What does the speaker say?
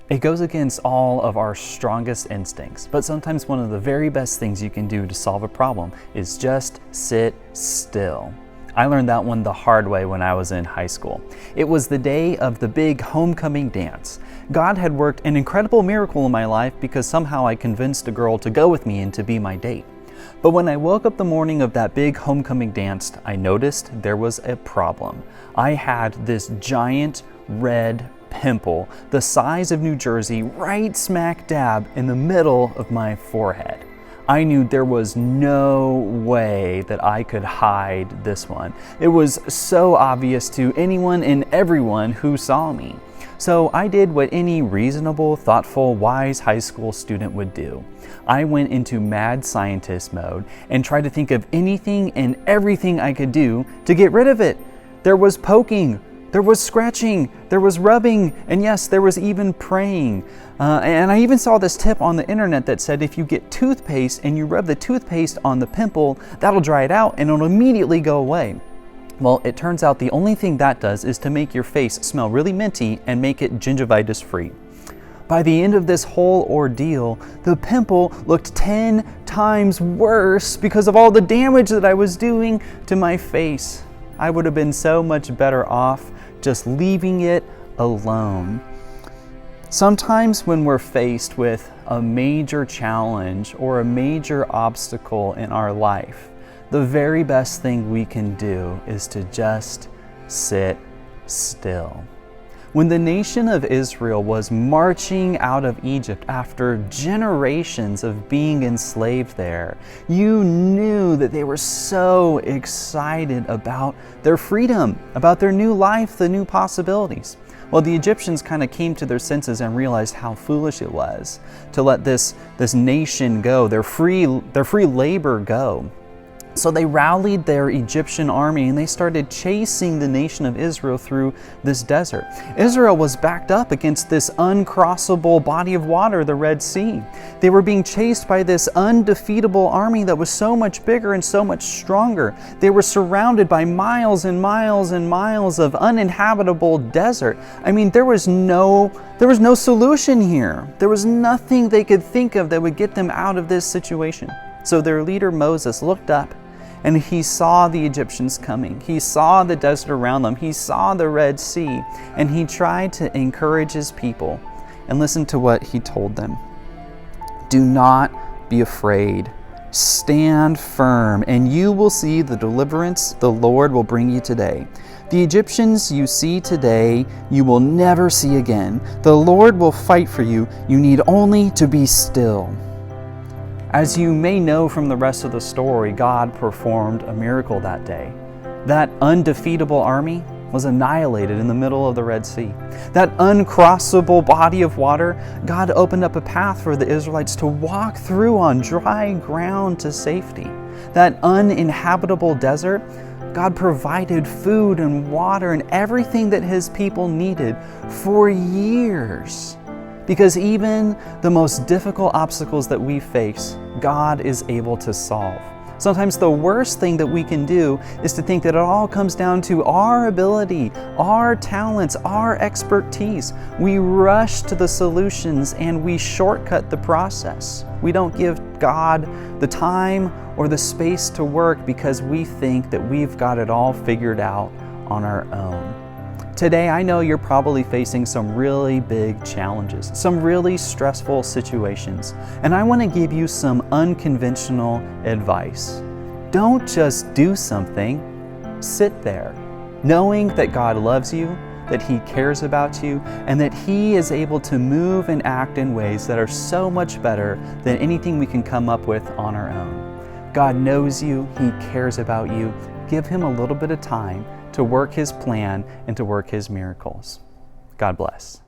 It goes against all of our strongest instincts, but sometimes one of the very best things you can do to solve a problem is just sit still. I learned that one the hard way when I was in high school. It was the day of the big homecoming dance. God had worked an incredible miracle in my life because somehow I convinced a girl to go with me and to be my date. But when I woke up the morning of that big homecoming dance, I noticed there was a problem. I had this giant red pimple the size of New Jersey right smack dab in the middle of my forehead. I knew there was no way that I could hide this one. It was so obvious to anyone and everyone who saw me. So I did what any reasonable, thoughtful, wise high school student would do. I went into mad scientist mode and tried to think of anything and everything I could do to get rid of it. There was poking, there was scratching, there was rubbing, and yes, there was even praying. And I even saw this tip on the internet that said if you get toothpaste and you rub the toothpaste on the pimple, that'll dry it out and it'll immediately go away. Well, it turns out the only thing that does is to make your face smell really minty and make it gingivitis free. By the end of this whole ordeal, the pimple looked 10 times worse because of all the damage that I was doing to my face. I would have been so much better off just leaving it alone. Sometimes when we're faced with a major challenge or a major obstacle in our life, the very best thing we can do is to just sit still. When the nation of Israel was marching out of Egypt after generations of being enslaved there, you knew that they were so excited about their freedom, about their new life, the new possibilities. Well, the Egyptians kind of came to their senses and realized how foolish it was to let this nation go, their free labor go. So they rallied their Egyptian army and they started chasing the nation of Israel through this desert. Israel was backed up against this uncrossable body of water, the Red Sea. They were being chased by this undefeatable army that was so much bigger and so much stronger. They were surrounded by miles and miles and miles of uninhabitable desert. I mean, there was no solution here. There was nothing they could think of that would get them out of this situation. So their leader Moses looked up and he saw the Egyptians coming. He saw the desert around them. He saw the Red Sea, and he tried to encourage his people. And listen to what he told them. Do not be afraid. Stand firm, and you will see the deliverance the Lord will bring you today. The Egyptians you see today, you will never see again. The Lord will fight for you. You need only to be still. As you may know from the rest of the story, God performed a miracle that day. That undefeatable army was annihilated in the middle of the Red Sea. That uncrossable body of water, God opened up a path for the Israelites to walk through on dry ground to safety. That uninhabitable desert, God provided food and water and everything that His people needed for years. Because even the most difficult obstacles that we face, God is able to solve. Sometimes the worst thing that we can do is to think that it all comes down to our ability, our talents, our expertise. We rush to the solutions and we shortcut the process. We don't give God the time or the space to work because we think that we've got it all figured out on our own. Today, I know you're probably facing some really big challenges, some really stressful situations, and I want to give you some unconventional advice. Don't just do something, sit there, knowing that God loves you, that He cares about you, and that He is able to move and act in ways that are so much better than anything we can come up with on our own. God knows you, He cares about you. Give Him a little bit of time to work His plan and to work His miracles. God bless.